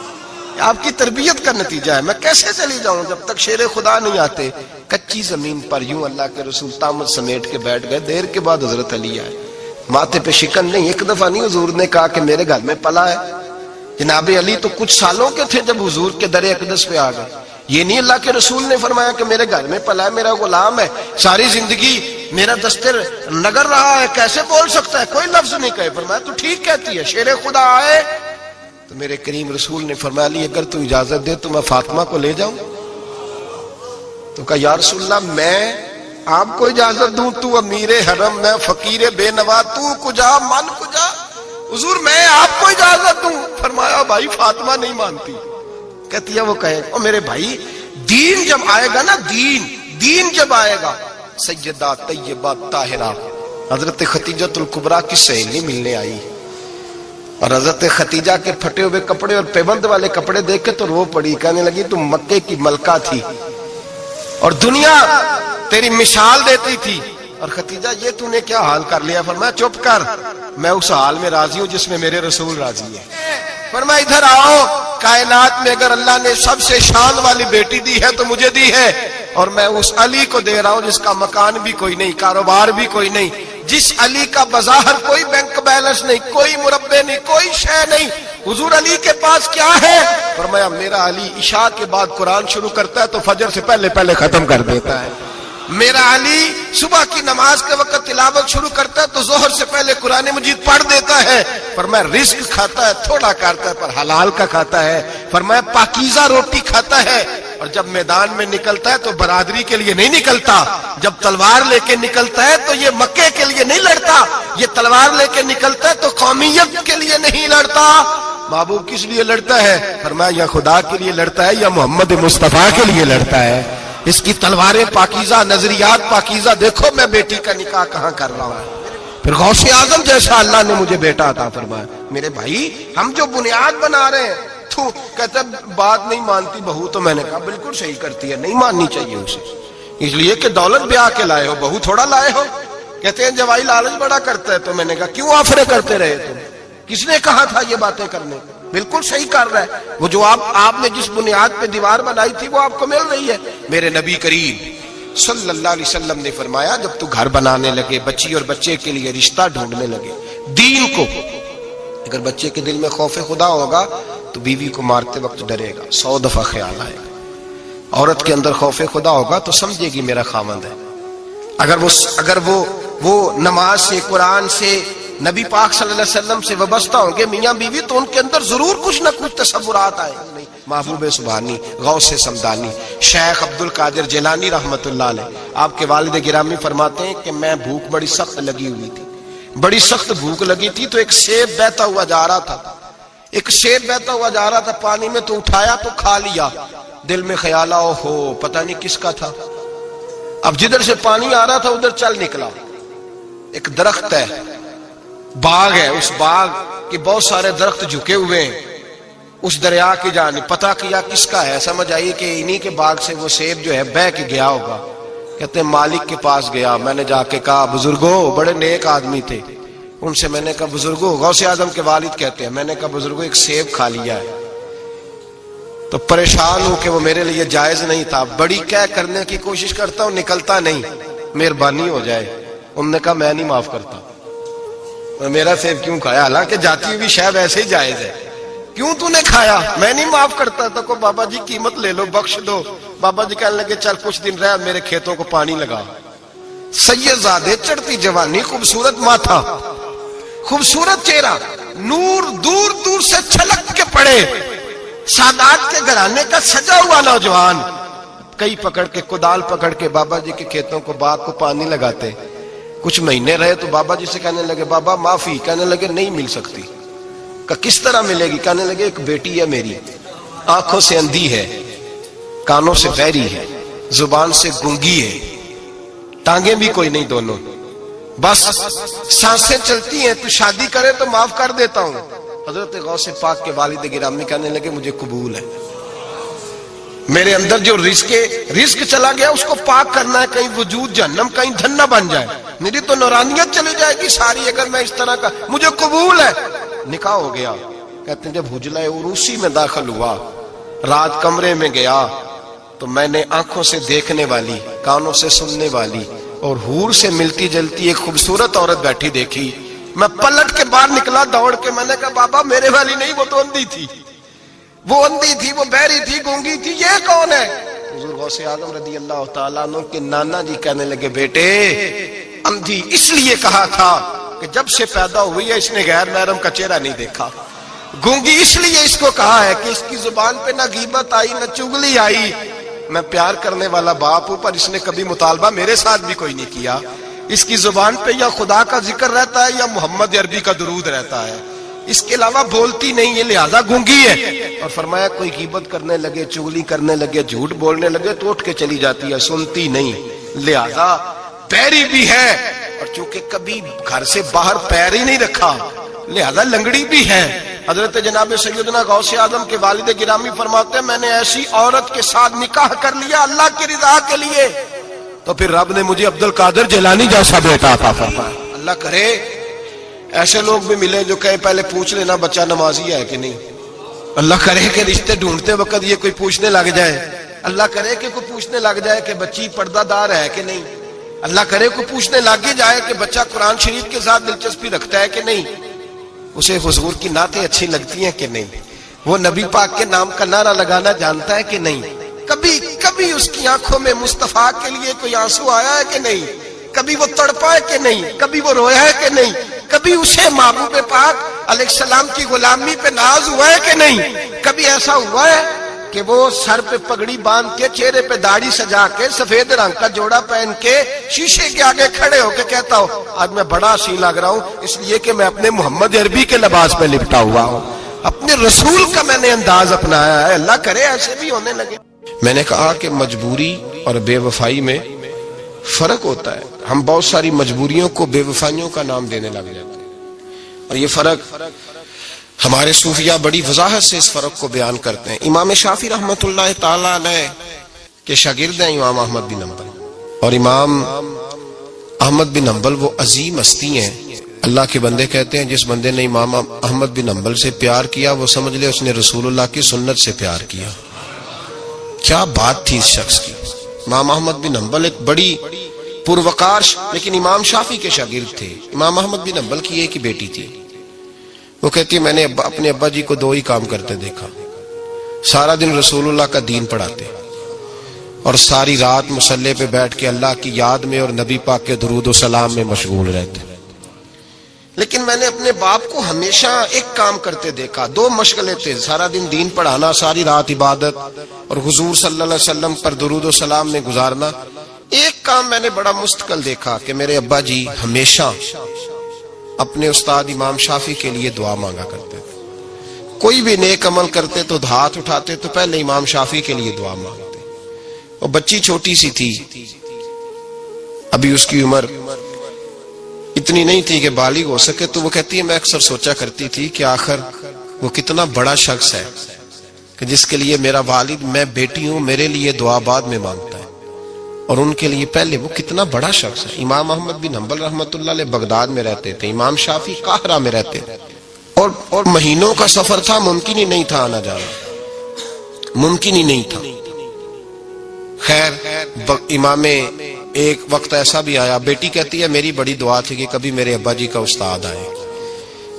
آپ کی تربیت کا نتیجہ ہے، میں کیسے چلی جاؤں جب تک شیر خدا نہیں آتے۔ کچی زمین پر یوں اللہ کے رسول طامت سمیٹ کے بیٹھ گئے، دیر کے بعد حضرت علی آئے، ماتھے پہ شکن نہیں، ایک دفعہ نہیں حضور نے کہا کہ میرے گھر میں پلا ہے۔ جناب علی تو کچھ سالوں کے تھے جب حضور کے در اقدس پہ آ گئے، یہ نہیں اللہ کے رسول نے فرمایا کہ میرے گھر میں پلا ہے، میرا غلام ہے، ساری زندگی میرا دستر نگر رہا ہے، کیسے بول سکتا ہے، کوئی لفظ نہیں کہے۔ فرمایا تو ٹھیک کہتی ہے، شیر خدا آئے تو میرے کریم رسول نے فرمایا علی اگر تو اجازت دے تو میں فاطمہ کو لے جاؤں۔ تو کہا یا رسول اللہ میں آپ کو اجازت دوں، تو امیر حرم، میں فقیر بے نوا، تو کجا من کجا، حضور میں آپ کو اجازت دوں۔ فرمایا بھائی فاطمہ نہیں مانتی، کہتی ہے وہ کہے، اور میرے بھائی دین جب آئے گا نا، دین جب آئے گا، سیدہ طیبہ طاہرہ حضرت خدیجہ الکبریٰ کی سہیلی ملنے آئی، اور حضرت خدیجہ کے پھٹے ہوئے کپڑے اور پیبند والے کپڑے دیکھ کے تو رو پڑی، کہنے لگی تم مکے کی ملکہ تھی اور دنیا تیری مثال دیتی تھی، اور خدیجہ یہ تو نے کیا حال کر لیا؟ فرمایا چپ کر، میں اس حال میں راضی ہوں جس میں میرے رسول راضی ہے۔ فرمایا ادھر آؤ، کائنات میں اگر اللہ نے سب سے شان والی بیٹی دی ہے تو مجھے دی ہے، اور میں اس علی کو دے رہا ہوں جس کا مکان بھی کوئی نہیں، کاروبار بھی کوئی نہیں، جس علی کا بظاہر کوئی بینک بیلنس نہیں، کوئی مربع نہیں، کوئی شے نہیں۔ حضور علی کے پاس کیا ہے؟ فرمایا میرا علی عشاء کے بعد قرآن شروع کرتا ہے تو فجر سے پہلے ختم کر دیتا ہے، میرا علی صبح کی نماز کے وقت تلاوت شروع کرتا ہے تو ظہر سے پہلے قرآن مجید پڑھ دیتا ہے۔ فرمایا رزق کھاتا ہے، تھوڑا کھاتا ہے پر حلال کا کھاتا ہے۔ فرمایا پاکیزہ روٹی کھاتا ہے، اور جب میدان میں نکلتا ہے تو برادری کے لیے نہیں نکلتا، جب تلوار لے کے نکلتا ہے تو یہ مکے کے لیے نہیں لڑتا، یہ تلوار لے کے نکلتا ہے تو قومیت کے لیے نہیں لڑتا۔ محبوب کس لیے لڑتا ہے؟ فرمایا یا خدا کے لیے لڑتا ہے یا محمد مصطفیٰ کے لیے لڑتا ہے۔ اس کی تلواریں پاکیزہ، نظریات پاکیزہ، دیکھو میں بیٹی کا نکاح کہاں کر رہا ہوں، پھر غوث اعظم جیسا اللہ نے مجھے بیٹا عطا فرمایا۔ میرے بھائی ہم جو بنیاد بنا رہے ہیں، تو کہتا بات نہیں مانتی بہو، تو میں نے کہا بالکل صحیح کرتی ہے، نہیں ماننی چاہیے اسے، اس لیے کہ دولت بیاہ کے لائے ہو، بہو تھوڑا لائے ہو۔ کہتے ہیں جوائی لالچ بڑا کرتا ہے، تو میں نے کہا کیوں آفرے کرتے رہے تم، کس نے کہا تھا یہ باتیں کرنے؟ بالکل صحیح کر رہا ہے، وہ جو آپ نے جس بنیاد پہ دیوار بنائی تھی وہ آپ کو مل رہی ہے۔ میرے نبی کریم صلی اللہ علیہ وسلم نے فرمایا جب تو گھر بنانے لگے، بچی اور بچے کے لیے رشتہ ڈھونڈنے لگے، دین کو، اگر بچے کے دل میں خوف خدا ہوگا تو بیوی کو مارتے وقت ڈرے گا، 100 دفعہ خیال آئے گا۔ عورت کے اندر خوف خدا ہوگا تو سمجھے گی میرا خاوند ہے۔ اگر وہ نماز سے، قرآن سے، نبی پاک صلی اللہ علیہ وسلم سے وابستہ ہوں گے میاں بیوی تو ان کے اندر ضرور کچھ نہ کچھ تصورات آئے. محبوب سبحانی، غوث سمدانی، شیخ عبد القادر جیلانی رحمت اللہ علیہ، آپ کے والد گرامی فرماتے ہیں کہ میں بھوک بڑی سخت لگی ہوئی تھی، بڑی سخت بھوک لگی تھی تو ایک سیب بہتا ہوا جا رہا تھا، ایک سیب بہتا ہوا جا رہا تھا پانی میں، تو اٹھایا تو کھا لیا. دل میں خیال آؤ ہو پتہ نہیں کس کا تھا. اب جدھر سے پانی آ رہا تھا ادھر چل نکلا. ایک درخت ہے، باغ ہے، اس باغ کے بہت سارے درخت جھکے ہوئے ہیں، اس دریا کی جانب پتہ کیا کس کا ہے، سمجھ آئی کہ انہی کے باغ سے وہ سیب جو ہے بہ کے گیا ہوگا. کہتے ہیں مالک کے پاس گیا، میں نے جا کے کہا بزرگوں، بڑے نیک آدمی تھے، ان سے میں نے کہا بزرگوں، غوث اعظم کے والد کہتے ہیں، میں نے کہا بزرگوں ایک سیب کھا لیا ہے. تو پریشان ہوں کہ وہ میرے لیے جائز نہیں تھا، بڑی کہہ کرنے کی کوشش کرتا ہوں نکلتا نہیں، مہربانی ہو جائے. انہوں نے کہا میں نہیں معاف کرتا، میرا سیب کیوں کھایا، حالانکہ جاتی ہوئی شاید ایسے ہی جائز ہے، کیوں تو نے کھایا، میں نہیں معاف کرتا. تو کو بابا جی قیمت لے لو، بخش دو. بابا جی کہنے لگے چل کچھ دن رہ، میرے کھیتوں کو پانی لگا. سید زادے، چڑھتی جوانی، خوبصورت ماتھا، خوبصورت چہرہ، نور دور دور سے چھلک کے پڑے، سادات کے گھرانے کا سجا ہوا نوجوان، کئی پکڑ کے کدال پکڑ کے بابا جی کے کھیتوں کو باغ کو پانی لگاتے. کچھ مہینے رہے تو بابا جی سے کہنے لگے بابا معافی، کہنے لگے نہیں مل سکتی. کہ کس طرح ملے گی، کہنے لگے ایک بیٹی ہے میری، آنکھوں سے اندھی ہے، کانوں سے بہری ہے، زبان سے گونگی ہے، ٹانگیں بھی کوئی نہیں دونوں، بس سانسیں چلتی ہیں، تو شادی کرے تو معاف کر دیتا ہوں. حضرت غوث پاک کے والد گرامی کہنے لگے مجھے قبول ہے، میرے اندر جو رزق چلا گیا اس کو پاک کرنا ہے، کہیں وجود جہنم کہیں دھنا بن جائے، میری تو نورانیت چلی جائے گی ساری اگر میں اس طرح کا. مجھے قبول ہے. نکاح ہو گیا. کہتے ہیں جب حجلہ عروسی میں داخل ہوا، رات کمرے میں گیا تو میں نے آنکھوں سے دیکھنے والی، کانوں سے سننے والی اور حور سے ملتی جلتی ایک خوبصورت عورت بیٹھی دیکھی. میں پلٹ کے باہر نکلا دوڑ کے، میں نے کہا بابا میرے والی نہیں، وہ تو اندھی تھی، وہ اندھی تھی، وہ بہری تھی، گونگی تھی، یہ کون ہے؟ حضور غوث اعظم رضی اللہ تعالیٰ عنہ کے نانا جی کہنے لگے بیٹے اندھی اس لیے کہا تھا کہ جب سے پیدا ہوئی ہے اس نے غیر محرم کا چہرہ نہیں دیکھا. گونگی اس لیے اس کو کہا ہے کہ اس کی زبان پہ نہ غیبت آئی نہ چغلی آئی. میں پیار کرنے والا باپ ہوں پر اس نے کبھی مطالبہ میرے ساتھ بھی کوئی نہیں کیا. اس کی زبان پہ یا خدا کا ذکر رہتا ہے یا محمد عربی کا درود رہتا ہے، اس کے علاوہ بولتی نہیں، یہ لہذا گونگی ہے. اور فرمایا کوئی غیبت کرنے لگے، چغلی کرنے لگے، جھوٹ بولنے لگے تو اٹھ کے چلی جاتی ہے، سنتی نہیں، لہذا بہری بھی ہے. اور چونکہ کبھی گھر سے باہر پیر ہی نہیں رکھا لہذا لنگڑی بھی ہے. حضرت جناب سیدنا غوث اعظم کے والد گرامی فرماتے ہیں میں نے ایسی عورت کے ساتھ نکاح کر لیا اللہ کی رضا کے لیے تو پھر رب نے مجھے عبد القادر جیلانی جیسا بیٹا عطا فرمایا. اللہ کرے ایسے لوگ بھی ملے جو کہے پہلے پوچھ لینا بچہ نمازی ہے کہ نہیں. اللہ کرے کہ رشتے ڈھونڈتے وقت یہ کوئی پوچھنے لگ جائے. اللہ کرے کہ کوئی پوچھنے لگ جائے کہ بچی پردہ دار ہے کہ نہیں. اللہ کرے کوئی پوچھنے لگ جائے کہ بچہ قرآن شریف کے ساتھ دلچسپی رکھتا ہے کہ نہیں، اسے حضور کی نعتیں اچھی لگتی ہیں کہ نہیں، وہ نبی پاک کے نام کا نعرہ لگانا جانتا ہے کہ نہیں، کبھی اس کی آنکھوں میں مصطفیٰ کے لیے کوئی آنسو آیا ہے کہ نہیں، کبھی وہ تڑپا ہے کہ نہیں، کبھی وہ رویا ہے کہ نہیں، کبھی اسے محبوب پاک علیہ السلام کی غلامی پہ ناز ہوا ہے کہ نہیں، کبھی ایسا ہوا ہے کہ وہ سر پہ پگڑی باندھ کے چہرے پہ داڑھی سجا کے سفید رنگ کا جوڑا پہن کے شیشے کے آگے کھڑے ہو کے کہتا ہو آج میں بڑا حسین لگ رہا ہوں اس لیے کہ میں اپنے محمد عربی کے لباس پہ لپٹا ہوا ہوں، اپنے رسول کا میں نے انداز اپنایا ہے. اللہ کرے ایسے بھی ہونے لگے. میں نے کہا کہ مجبوری اور بے وفائی میں فرق ہوتا ہے. ہم بہت ساری مجبوریوں کو بے وفائیوں کا نام دینے لگ جاتے ہیں اور یہ فرق ہمارے صوفیہ بڑی وضاحت سے اس فرق کو بیان کرتے ہیں. امام شافعی رحمت اللہ تعالی علیہ کے شاگرد ہیں امام احمد بن حنبل، اور امام احمد بن حنبل وہ عظیم ہستی ہیں. اللہ کے بندے کہتے ہیں جس بندے نے امام احمد بن حنبل سے پیار کیا وہ سمجھ لے اس نے رسول اللہ کی سنت سے پیار کیا. کیا بات تھی اس شخص کی. امام احمد بن حنبل ایک بڑی پروقار لیکن امام شافعی کے شاگرد تھے. امام احمد بن حنبل کی ایک ہی بیٹی تھی. وہ کہتی ہے میں نے اپنے ابا جی کو دو ہی کام کرتے دیکھا، سارا دن رسول اللہ کا دین پڑھاتے اور ساری رات مصلی پہ بیٹھ کے اللہ کی یاد میں اور نبی پاک کے درود و سلام میں مشغول رہتے. لیکن میں نے اپنے باپ کو ہمیشہ ایک کام کرتے دیکھا، دو مشغلے تھے، سارا دن دین پڑھانا، ساری رات عبادت اور حضور صلی اللہ علیہ وسلم پر درود و سلام میں گزارنا۔ ایک کام میں نے بڑا مستقل دیکھا کہ میرے ابا جی ہمیشہ اپنے استاد امام شافعی کے لیے دعا مانگا کرتے تھے۔ کوئی بھی نیک عمل کرتے تو ہاتھ اٹھاتے تو پہلے امام شافعی کے لیے دعا مانگتے۔ اور بچی چھوٹی سی تھی، ابھی اس کی عمر اتنی نہیں تھی کہ بالغ ہو سکے، تو وہ کہتی ہے میں اکثر سوچا کرتی تھی کہ آخر وہ کتنا بڑا شخص ہے کہ جس کے لیے میرا والد، میں بیٹی ہوں، میرے لیے دعا بعد میں مانگتا ہے، اور ان کے لیے پہلے وہ کتنا بڑا شخص ہے۔ امام احمد بن حنبل رحمۃ اللہ علیہ بغداد میں رہتے تھے، امام شافعی قاہرہ میں رہتے تھے، اور مہینوں کا سفر تھا، ممکن ہی نہیں تھا آنا جانا، ممکن ہی نہیں تھا۔ خیر امام ایک وقت ایسا بھی آیا، بیٹی کہتی ہے میری بڑی دعا تھی کہ کبھی میرے ابا جی کا استاد آئے،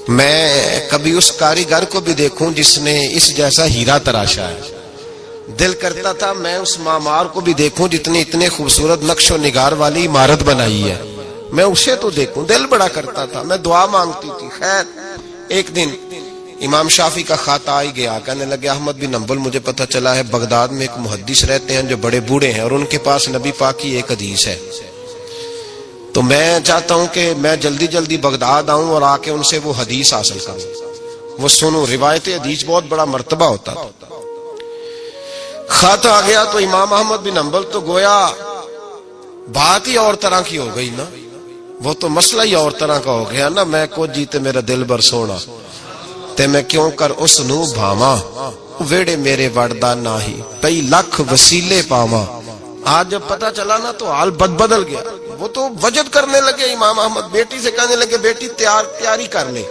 میں کبھی اس کاریگر کو بھی دیکھوں جس نے اس جیسا ہیرا تراشا ہے۔ دل کرتا تھا میں اس معمار کو بھی دیکھوں جس نے اتنے خوبصورت نقش و نگار والی عمارت بنائی ہے، میں اسے تو دیکھوں، دل بڑا کرتا تھا، میں دعا مانگتی تھی۔ خیر ایک دن امام شافعی کا خط آ گیا، کہنے لگے احمد بن حنبل مجھے پتہ چلا ہے بغداد میں ایک محدث رہتے ہیں جو بڑے بوڑھے ہیں، اور ان کے پاس نبی پاک کی ایک حدیث ہے، تو میں چاہتا ہوں کہ میں جلدی جلدی بغداد آؤں اور آ کے ان سے وہ حدیث حاصل کروں، وہ سنوں۔ روایت حدیث بہت بڑا مرتبہ ہوتا تھا۔ خط آ گیا تو امام احمد بن حنبل تو گویا بات ہی اور طرح کی ہو گئی نا، وہ تو مسئلہ ہی اور طرح کا ہو گیا نا، میں کو جیتے میرا دل بر سونا تے میں کیوں کر اس نو بھاواں، ویڑے میرے وڑدا ناہی کئی لاکھ وسیلے پاواں۔ آج جب پتہ چلا نا تو حال بدل گیا، وہ تو وجد کرنے لگے امام احمد، بیٹی سے کہنے لگے بیٹی تیاری کر لے،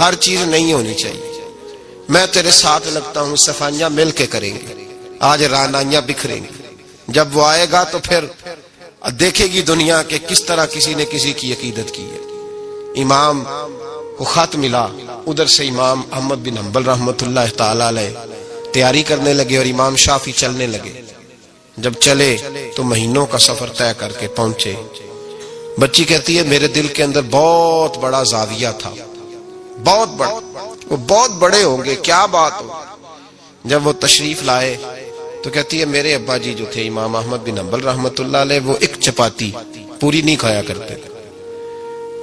ہر چیز نہیں ہونی چاہیے، میں تیرے ساتھ لگتا ہوں، صفائیاں مل کے کریں گے، آج رانائیاں بکھریں گے، جب وہ آئے گا تو پھر دیکھے گی دنیا کہ کس طرح کسی نے کسی کی عقیدت کی ہے۔ امام کو خط ملا، ادھر سے امام احمد بن حنبل رحمۃ اللہ تعالی علیہ تیاری کرنے لگے اور امام شافعی چلنے لگے۔ جب چلے تو مہینوں کا سفر طے کر کے پہنچے۔ بچی کہتی ہے میرے دل کے اندر بہت بڑا زاویہ تھا، بہت بڑا، وہ بہت بڑے ہوں گے، کیا بات ہو۔ جب وہ تشریف لائے تو کہتی ہے میرے ابا جی جو تھے امام احمد بن حنبل رحمۃ اللہ علیہ، وہ ایک چپاتی پوری نہیں کھایا کرتے تھے،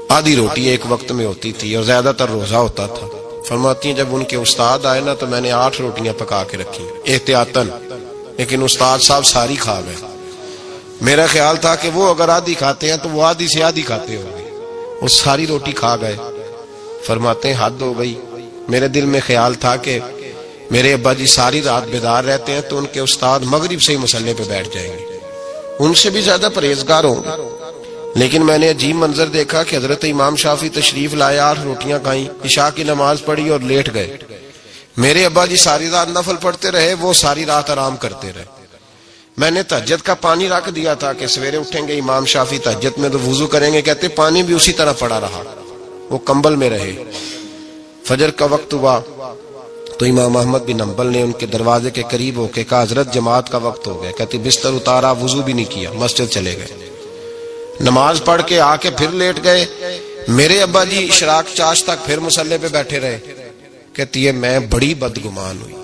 آدھی روٹی ایک وقت میں ہوتی تھی اور زیادہ تر روزہ ہوتا تھا۔ فرماتی ہیں جب ان کے استاد آئے نا تو میں نے 8 روٹیاں پکا کے رکھی احتیاطاً، لیکن استاد صاحب ساری کھا گئے۔ میرا خیال تھا کہ وہ اگر آدھی کھاتے ہیں تو وہ آدھی سے آدھی کھاتے ہوں گے، وہ ساری روٹی کھا گئے۔ فرماتے ہیں حد ہو گئی، میرے دل میں خیال تھا کہ میرے ابا جی ساری رات بیدار رہتے ہیں تو ان کے استاد مغرب سے ہی مصلے پہ بیٹھ جائیں گے، ان سے بھی زیادہ پرہیزگار ہوں گے۔ لیکن میں نے عجیب منظر دیکھا کہ حضرت امام شافعی تشریف لائے، 8 روٹیاں کھائیں، عشاء کی نماز پڑھی اور لیٹ گئے۔ میرے ابا جی ساری رات نفل پڑھتے رہے، وہ ساری رات آرام کرتے رہے۔ میں نے تہجد کا پانی رکھ دیا تھا کہ سویرے اٹھیں گے امام شافعی تہجد میں تو وضو کریں گے، کہتے پانی بھی اسی طرح پڑا رہا، وہ کمبل میں رہے۔ فجر کا وقت ہوا تو امام احمد بن حنبل نے ان کے دروازے کے قریب ہو کے کہا حضرت جماعت کا وقت ہو گیا، کہتی بستر اتارا، وضو بھی نہیں کیا، مسجد چلے گئے، نماز پڑھ کے آ کے پھر لیٹ گئے۔ میرے ابا جی اشراق چاش تک پھر مصلے پہ بیٹھے رہے۔ کہتی ہے میں بڑی بدگمان ہوئی،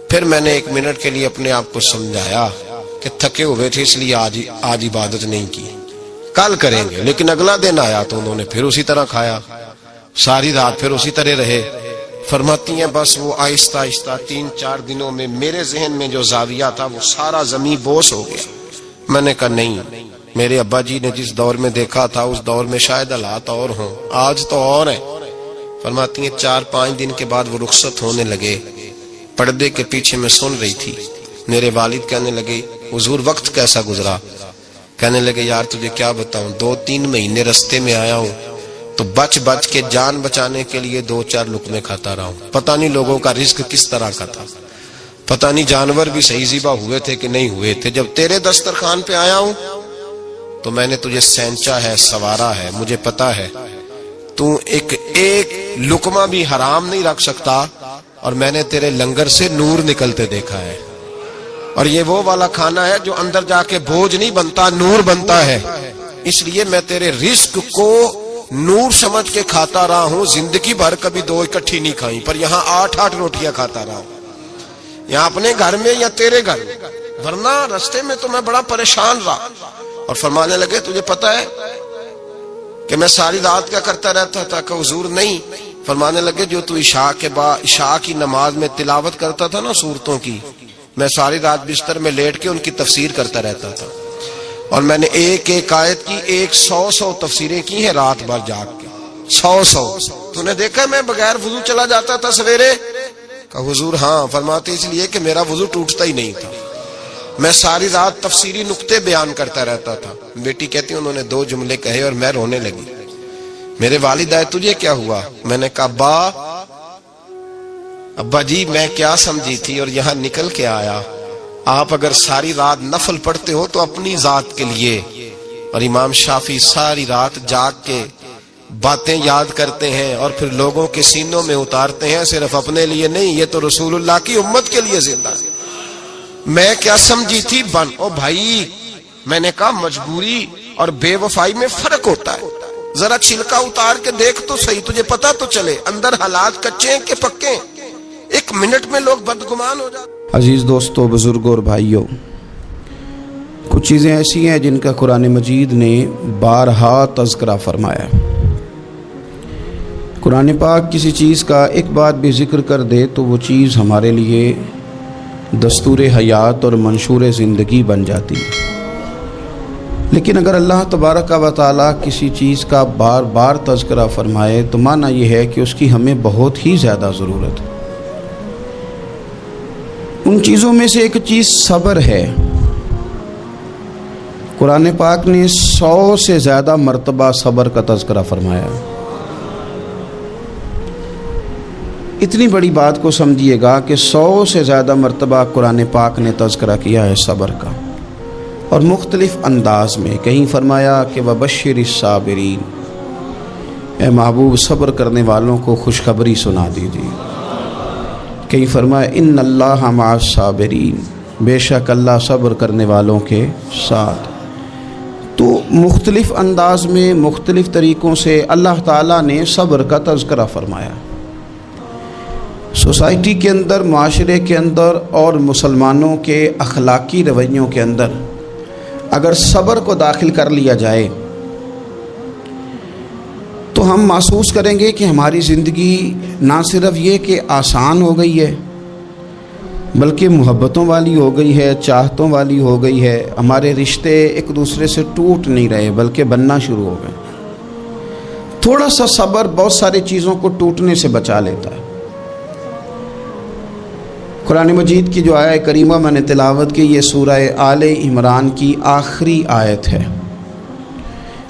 پھر میں نے 1 منٹ کے لیے اپنے آپ کو سمجھایا کہ تھکے ہوئے تھے اس لیے آج عبادت نہیں کی، کل کریں گے۔ لیکن اگلا دن آیا تو انہوں نے پھر اسی طرح کھایا، ساری رات پھر اسی طرح رہے۔ فرماتی ہیں بس وہ آہستہ آہستہ 3-4 دنوں میں میرے ذہن میں جو زاویہ تھا وہ سارا زمین بوس ہو گیا۔ میں نے کہا نہیں، میرے ابا جی نے جس دور میں دیکھا تھا اس دور میں شاید حالات اور ہوں، آج تو اور ہیں۔ فرماتی ہیں 4-5 دن کے بعد وہ رخصت ہونے لگے، پردے کے پیچھے میں سن رہی تھی، میرے والد کہنے لگے حضور وقت کیسا گزرا؟ کہنے لگے یار تجھے کیا بتاؤں، 2-3 مہینے رستے میں آیا ہوں تو بچ کے جان بچانے کے لیے 2-4 لقمے کھاتا رہا ہوں، پتہ نہیں لوگوں کا رزق کس طرح کا تھا، پتہ نہیں جانور بھی صحیح ذبح ہوئے تھے کہ نہیں ہوئے تھے۔ جب تیرے دسترخوان پہ آیا ہوں تو میں نے تجھے سینچا ہے، سوارا ہے، مجھے پتا ہے تو ایک لقمہ بھی حرام نہیں رکھ سکتا، اور میں نے تیرے لنگر سے نور نکلتے دیکھا ہے، اور یہ وہ والا کھانا ہے جو اندر جا کے بوجھ نہیں بنتا، نور بنتا ہے۔ اس لیے میں تیرے رزق کو نور سمجھ کے کھاتا رہا ہوں، زندگی بھر کبھی دو اکٹھی نہیں کھائی، پر یہاں 8 روٹیاں کھاتا رہا ہوں، یہاں اپنے گھر میں یا تیرے گھر میں، ورنہ رستے میں تو میں بڑا پریشان رہا۔ اور فرمانے لگے تجھے پتہ ہے کہ میں ساری رات کیا کرتا رہتا تھا؟ کہ حضور نہیں۔ فرمانے لگے جو تو عشاء کی نماز میں تلاوت کرتا تھا نا سورتوں کی، میں ساری رات بستر میں لیٹ کے ان کی تفسیر کرتا رہتا تھا، اور میں نے ایک ایک آیت کی 100 تفسیریں کی ہیں رات بھر جاگ کے، 100۔ تو نے دیکھا میں بغیر وضو چلا جاتا تھا سویرے؟ کہ حضور ہاں۔ فرماتے اس لیے کہ میرا وضو ٹوٹتا ہی نہیں تھا، میں ساری رات تفسیری نقطے بیان کرتا رہتا تھا۔ بیٹی کہتی انہوں نے 2 جملے کہے اور میں رونے لگی۔ میرے والد آئے، تجھے کیا ہوا؟ میں نے کہا ابا جی میں کیا سمجھی تھی اور یہاں نکل کے آیا، آپ اگر ساری رات نفل پڑھتے ہو تو اپنی ذات کے لیے، اور امام شافعی ساری رات جاگ کے باتیں یاد کرتے ہیں اور پھر لوگوں کے سینوں میں اتارتے ہیں، صرف اپنے لیے نہیں، یہ تو رسول اللہ کی امت کے لیے زندہ ہے۔ میں کیا سمجھی تھی او بھائی، میں نے کہا مجبوری اور بے وفائی میں فرق ہوتا ہے، ذرا چھلکا اتار کے دیکھ تو صحیح، تجھے پتا تو چلے اندر حالات کچے ہیں کہ پکے ہیں۔ 1 منٹ میں لوگ بدگمان ہو جاتے۔ عزیز دوستو، بزرگوں اور بھائیوں، کچھ چیزیں ایسی ہیں جن کا قرآن مجید نے بارہا تذکرہ فرمایا ہے۔ قرآن پاک کسی چیز کا ایک بات بھی ذکر کر دے تو وہ چیز ہمارے لیے دستور حیات اور منشور زندگی بن جاتی ہے، لیکن اگر اللہ تبارک و تعالیٰ کسی چیز کا بار بار تذکرہ فرمائے تو معنی یہ ہے کہ اس کی ہمیں بہت ہی زیادہ ضرورت ہے۔ ان چیزوں میں سے ایک چیز صبر ہے۔ قرآن پاک نے 100 سے زیادہ مرتبہ صبر کا تذکرہ فرمایا۔ اتنی بڑی بات کو سمجھیے گا کہ 100 سے زیادہ مرتبہ قرآن پاک نے تذکرہ کیا ہے صبر کا، اور مختلف انداز میں۔ کہیں فرمایا کہ وَبَشِّرِ الصَّابِرِينَ، اے محبوب صبر کرنے والوں کو خوشخبری سنا دیجیے۔ کہیں فرمایا ان اللہ مع الصابرین، بے شک اللہ صبر کرنے والوں کے ساتھ۔ تو مختلف انداز میں مختلف طریقوں سے اللہ تعالیٰ نے صبر کا تذکرہ فرمایا۔ سوسائٹی کے اندر، معاشرے کے اندر اور مسلمانوں کے اخلاقی رویوں کے اندر اگر صبر کو داخل کر لیا جائے تو ہم محسوس کریں گے کہ ہماری زندگی نہ صرف یہ کہ آسان ہو گئی ہے بلکہ محبتوں والی ہو گئی ہے، چاہتوں والی ہو گئی ہے۔ ہمارے رشتے ایک دوسرے سے ٹوٹ نہیں رہے بلکہ بننا شروع ہو گئے۔ تھوڑا سا صبر بہت ساری چیزوں کو ٹوٹنے سے بچا لیتا ہے۔ قرآن مجید کی جو آیت کریمہ میں نے تلاوت کی، یہ سورہ آل عمران کی آخری آیت ہے۔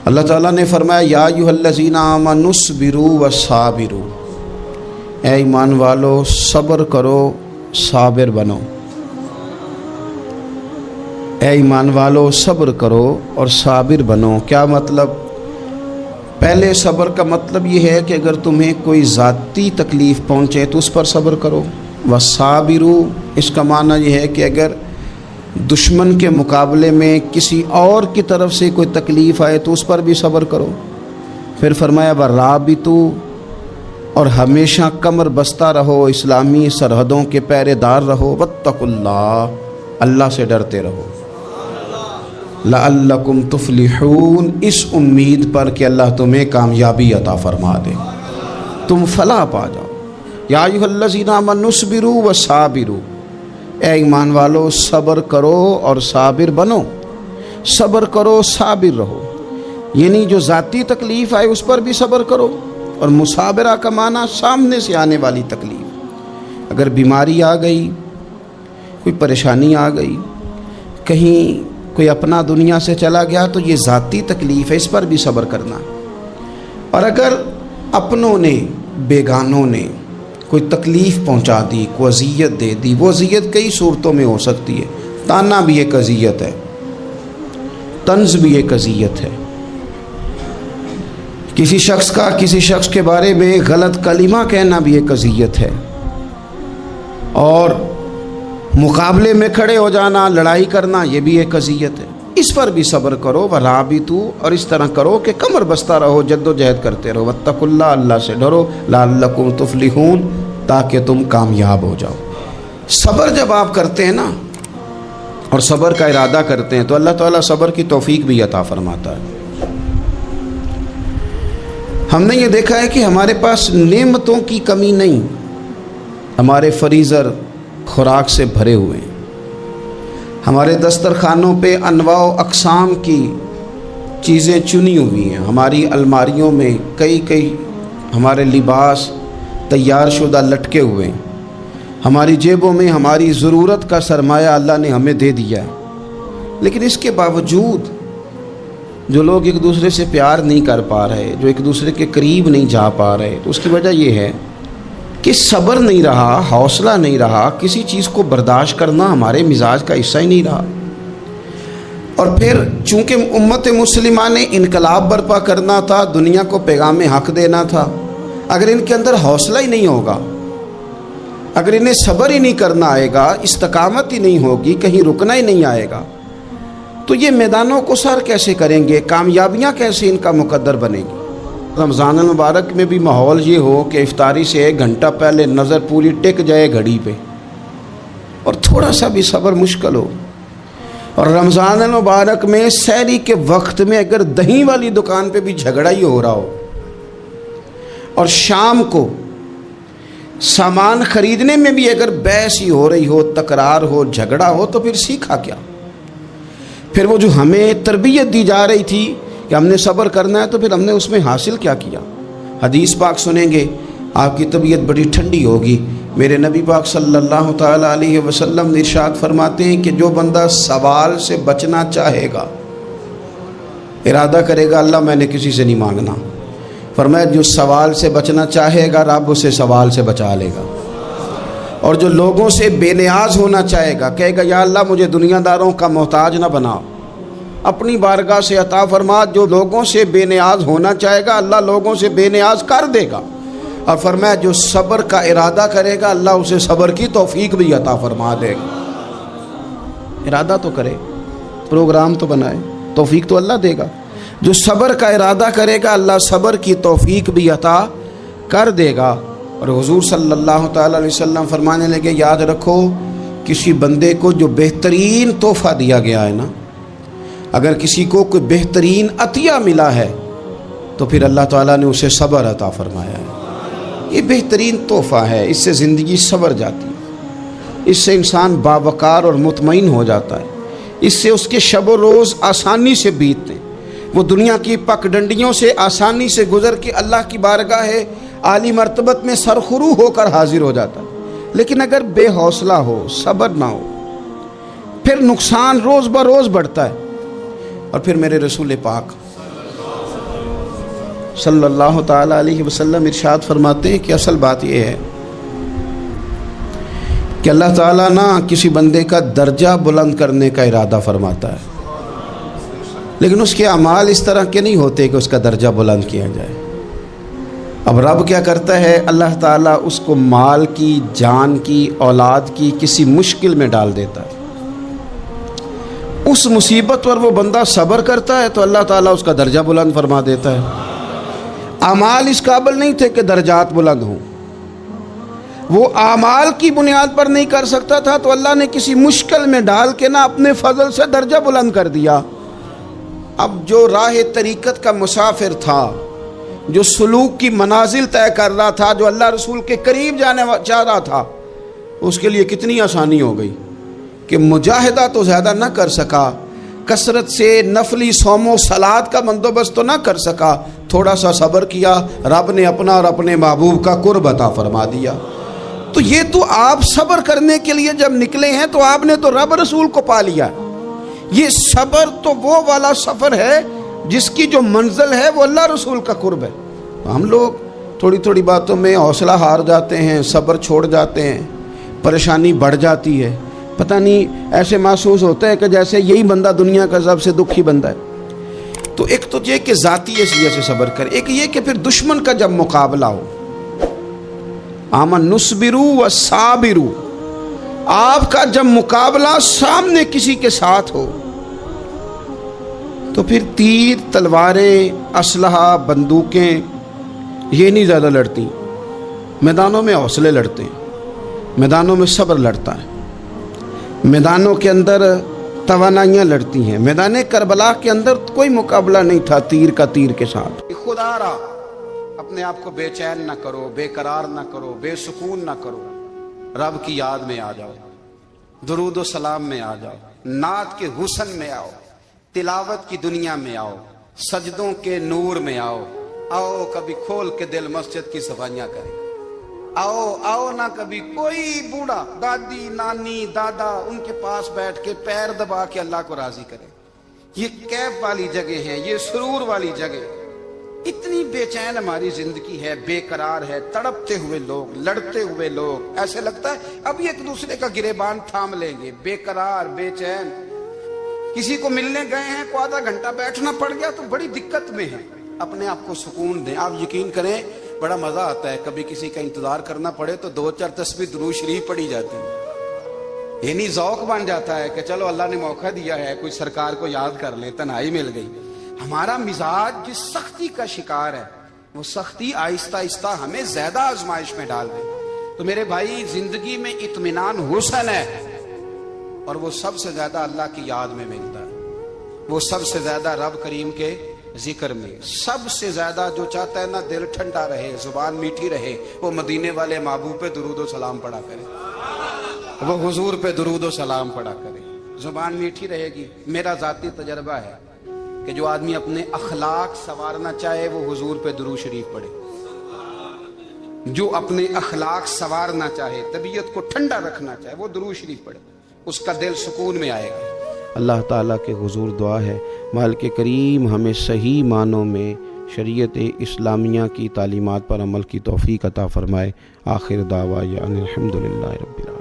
اللہ تعالیٰ نے فرمایا یا ایھا الذین آمنوا اصبروا وصابروا، اے ایمان والو صبر کرو صابر بنو۔ اے ایمان والو صبر کرو اور صابر بنو۔ کیا مطلب؟ پہلے صبر کا مطلب یہ ہے کہ اگر تمہیں کوئی ذاتی تکلیف پہنچے تو اس پر صبر کرو۔ وصابروا، اس کا معنی یہ ہے کہ اگر دشمن کے مقابلے میں کسی اور کی طرف سے کوئی تکلیف آئے تو اس پر بھی صبر کرو۔ پھر فرمایا ورابطوا، اور ہمیشہ کمر بستہ رہو، اسلامی سرحدوں کے پہرے دار رہو۔ واتقوا اللہ، اللہ سے ڈرتے رہو۔ لعلکم تفلحون، اس امید پر کہ اللہ تمہیں کامیابی عطا فرما دے، تم فلاح پا جاؤ۔ یا ایھا الذین آمنوا اصبروا وصابروا، اے ایمان والو صبر کرو اور صابر بنو۔ صبر کرو، صابر رہو، یعنی جو ذاتی تکلیف آئے اس پر بھی صبر کرو۔ اور مصابرہ کا معنی سامنے سے آنے والی تکلیف، اگر بیماری آ گئی، کوئی پریشانی آ گئی، کہیں کوئی اپنا دنیا سے چلا گیا تو یہ ذاتی تکلیف ہے، اس پر بھی صبر کرنا۔ اور اگر اپنوں نے، بیگانوں نے کوئی تکلیف پہنچا دی، کوئی اذیت دے دی، وہ اذیت کئی صورتوں میں ہو سکتی ہے۔ تانا بھی ایک اذیت ہے، طنز بھی ایک اذیت ہے، کسی شخص کے بارے میں غلط کلمہ کہنا بھی ایک اذیت ہے، اور مقابلے میں کھڑے ہو جانا، لڑائی کرنا، یہ بھی ایک اذیت ہے۔ اس پر بھی صبر کرو، ورابطو، اور اس طرح کرو کہ کمر بستہ رہو، جد و جہد کرتے رہو، واتقوا اللہ، اللہ سے ڈرو، لعلکم تفلحون، تاکہ تم کامیاب ہو جاؤ۔ صبر جب آپ کرتے ہیں نا اور صبر کا ارادہ کرتے ہیں تو اللہ تعالیٰ صبر کی توفیق بھی عطا فرماتا ہے۔ ہم نے یہ دیکھا ہے کہ ہمارے پاس نعمتوں کی کمی نہیں، ہمارے فریزر خوراک سے بھرے ہوئے ہیں، ہمارے دسترخوانوں پہ انواع و اقسام کی چیزیں چنی ہوئی ہیں، ہماری الماریوں میں کئی ہمارے لباس تیار شدہ لٹکے ہوئے ہیں، ہماری جیبوں میں ہماری ضرورت کا سرمایہ اللہ نے ہمیں دے دیا ہے۔ لیکن اس کے باوجود جو لوگ ایک دوسرے سے پیار نہیں کر پا رہے، جو ایک دوسرے کے قریب نہیں جا پا رہے، تو اس کی وجہ یہ ہے کہ صبر نہیں رہا، حوصلہ نہیں رہا، کسی چیز کو برداشت کرنا ہمارے مزاج کا حصہ ہی نہیں رہا۔ اور پھر چونکہ امت مسلمہ نے انقلاب برپا کرنا تھا، دنیا کو پیغام حق دینا تھا، اگر ان کے اندر حوصلہ ہی نہیں ہوگا، اگر انہیں صبر ہی نہیں کرنا آئے گا، استقامت ہی نہیں ہوگی، کہیں رکنا ہی نہیں آئے گا، تو یہ میدانوں کو سر کیسے کریں گے، کامیابیاں کیسے ان کا مقدر بنے گی۔ رمضان المبارک میں بھی ماحول یہ ہو کہ افطاری سے 1 گھنٹہ پہلے نظر پوری ٹک جائے گھڑی پہ، اور تھوڑا سا بھی صبر مشکل ہو۔ اور رمضان المبارک میں سحری کے وقت میں اگر دہی والی دکان پہ بھی جھگڑا ہی ہو رہا ہو، اور شام کو سامان خریدنے میں بھی اگر بحث ہی ہو رہی ہو، تکرار ہو، جھگڑا ہو، تو پھر سیکھا کیا؟ پھر وہ جو ہمیں تربیت دی جا رہی تھی کہ ہم نے صبر کرنا ہے، تو پھر ہم نے اس میں حاصل کیا کیا؟ حدیث پاک سنیں گے، آپ کی طبیعت بڑی ٹھنڈی ہوگی۔ میرے نبی پاک صلی اللہ تعالیٰ علیہ وسلم ارشاد فرماتے ہیں کہ جو بندہ سوال سے بچنا چاہے گا، ارادہ کرے گا اللہ میں نے کسی سے نہیں مانگنا، فرمایا جو سوال سے بچنا چاہے گا رب اسے سوال سے بچا لے گا۔ اور جو لوگوں سے بے نیاز ہونا چاہے گا، کہے گا یا اللہ مجھے دنیا داروں کا محتاج نہ بنا، اپنی بارگاہ سے عطا فرما۔ جو لوگوں سے بے نیاز ہونا چاہے گا اللہ لوگوں سے بے نیاز کر دے گا۔ اور فرمایا جو صبر کا ارادہ کرے گا اللہ اسے صبر کی توفیق بھی عطا فرما دے گا۔ ارادہ تو کرے، پروگرام تو بنائے، توفیق تو اللہ دے گا۔ جو صبر کا ارادہ کرے گا اللہ صبر کی توفیق بھی عطا کر دے گا۔ اور حضور صلی اللہ تعالیٰ علیہ وسلم فرمانے لگے، یاد رکھو کسی بندے کو جو بہترین تحفہ دیا گیا ہے نا، اگر کسی کو کوئی بہترین عطیہ ملا ہے تو پھر اللہ تعالیٰ نے اسے صبر عطا فرمایا ہے۔ یہ بہترین تحفہ ہے، اس سے زندگی سنور جاتی ہے، اس سے انسان باوقار اور مطمئن ہو جاتا ہے، اس سے اس کے شب و روز آسانی سے بیتتے ہیں، وہ دنیا کی پک ڈنڈیوں سے آسانی سے گزر کے اللہ کی بارگاہ ہے عالی مرتبت میں سرخرو ہو کر حاضر ہو جاتا ہے۔ لیکن اگر بے حوصلہ ہو، صبر نہ ہو، پھر نقصان روز بروز بڑھتا ہے۔ اور پھر میرے رسول پاک صلی اللہ تعالیٰ علیہ وسلم ارشاد فرماتے ہیں کہ اصل بات یہ ہے کہ اللہ تعالیٰ نہ کسی بندے کا درجہ بلند کرنے کا ارادہ فرماتا ہے، لیکن اس کے اعمال اس طرح کے نہیں ہوتے کہ اس کا درجہ بلند کیا جائے۔ اب رب کیا کرتا ہے، اللہ تعالیٰ اس کو مال کی، جان کی، اولاد کی کسی مشکل میں ڈال دیتا ہے، اس مصیبت پر وہ بندہ صبر کرتا ہے تو اللہ تعالیٰ اس کا درجہ بلند فرما دیتا ہے۔ اعمال اس قابل نہیں تھے کہ درجات بلند ہوں، وہ اعمال کی بنیاد پر نہیں کر سکتا تھا تو اللہ نے کسی مشکل میں ڈال کے نا اپنے فضل سے درجہ بلند کر دیا۔ اب جو راہ طریقت کا مسافر تھا، جو سلوک کی منازل طے کر رہا تھا، جو اللہ رسول کے قریب جانے چاہ رہا تھا، اس کے لیے کتنی آسانی ہو گئی کہ مجاہدہ تو زیادہ نہ کر سکا، کثرت سے نفلی صوم و صلات کا بندوبست تو نہ کر سکا، تھوڑا سا صبر کیا، رب نے اپنا اور اپنے محبوب کا قرب عطا فرما دیا۔ تو یہ تو آپ صبر کرنے کے لیے جب نکلے ہیں تو آپ نے تو رب رسول کو پا لیا۔ یہ صبر تو وہ والا سفر ہے جس کی جو منزل ہے وہ اللہ رسول کا قرب ہے۔ ہم لوگ تھوڑی تھوڑی باتوں میں حوصلہ ہار جاتے ہیں، صبر چھوڑ جاتے ہیں، پریشانی بڑھ جاتی ہے، پتہ نہیں ایسے محسوس ہوتا ہے کہ جیسے یہی بندہ دنیا کا سب سے دکھی بندہ ہے۔ تو ایک تو یہ کہ ذاتی حیثیت سے صبر کرے، ایک یہ کہ پھر دشمن کا جب مقابلہ ہو، آمن نصبرو و صابرو، آپ کا جب مقابلہ سامنے کسی کے ساتھ ہو تو پھر تیر، تلواریں، اسلحہ، بندوقیں یہ نہیں زیادہ لڑتی، میدانوں میں حوصلے لڑتے ہیں، میدانوں میں صبر لڑتا ہے، میدانوں کے اندر توانائیاں لڑتی ہیں۔ میدان کربلا کے اندر کوئی مقابلہ نہیں تھا تیر کا تیر کے ساتھ۔ خدا را اپنے آپ کو بے چین نہ کرو، بے قرار نہ کرو، بے سکون نہ کرو، رب کی یاد میں آ جاؤ، درود و سلام میں آ جاؤ، نعت کے حسن میں آؤ، تلاوت کی دنیا میں آؤ، سجدوں کے نور میں آؤ، آؤ کبھی کھول کے دل مسجد کی صفائیاں کریں، آؤ نہ کبھی کوئی بوڑھا، دادی، نانی، دادا ان کے پاس بیٹھ کے پیر دبا کے اللہ کو راضی کرے۔ یہ کیف والی جگہ ہے، یہ سرور والی جگہ۔ اتنی بے چین ہماری زندگی ہے، بے قرار ہے، تڑپتے ہوئے لوگ، لڑتے ہوئے لوگ، ایسے لگتا ہے ابھی ایک دوسرے کا گریبان تھام لیں گے، بے قرار، بے چین۔ کسی کو ملنے گئے ہیں، کو آدھا گھنٹہ بیٹھنا پڑ گیا تو بڑی دقت میں ہے۔ اپنے آپ کو سکون دیں۔ آپ یقین کریں بڑا مزہ آتا ہے، کبھی کسی کا انتظار کرنا پڑے تو 2-4 تسبیح درود شریف پڑھی جاتی ہے، یعنی ذوق بن جاتا ہے کہ چلو اللہ نے موقع دیا ہے، کوئی سرکار کو یاد کر لیں، تنہائی مل گئی۔ ہمارا مزاج جس سختی کا شکار ہے، وہ سختی آہستہ آہستہ ہمیں زیادہ آزمائش میں ڈال دے۔ تو میرے بھائی، زندگی میں اطمینان حسن ہے، اور وہ سب سے زیادہ اللہ کی یاد میں ملتا ہے، وہ سب سے زیادہ رب کریم کے ذکر میں۔ سب سے زیادہ جو چاہتا ہے نا دل ٹھنڈا رہے، زبان میٹھی رہے، وہ مدینے والے محبوب پہ درود و سلام پڑھا کرے، وہ حضور پہ درود و سلام پڑھا کرے، زبان میٹھی رہے گی۔ میرا ذاتی تجربہ ہے کہ جو آدمی اپنے اخلاق سنوارنا چاہے وہ حضور پہ درود شریف پڑھے، جو اپنے اخلاق سنوارنا چاہے، طبیعت کو ٹھنڈا رکھنا چاہے، وہ درود شریف پڑھے، اس کا دل سکون میں آئے گا۔ اللہ تعالیٰ کے حضور دعا ہے مالک کریم ہمیں صحیح معنوں میں شریعت اسلامیہ کی تعلیمات پر عمل کی توفیق عطا فرمائے۔ آخر دعویٰ الحمدللہ رب العالمین۔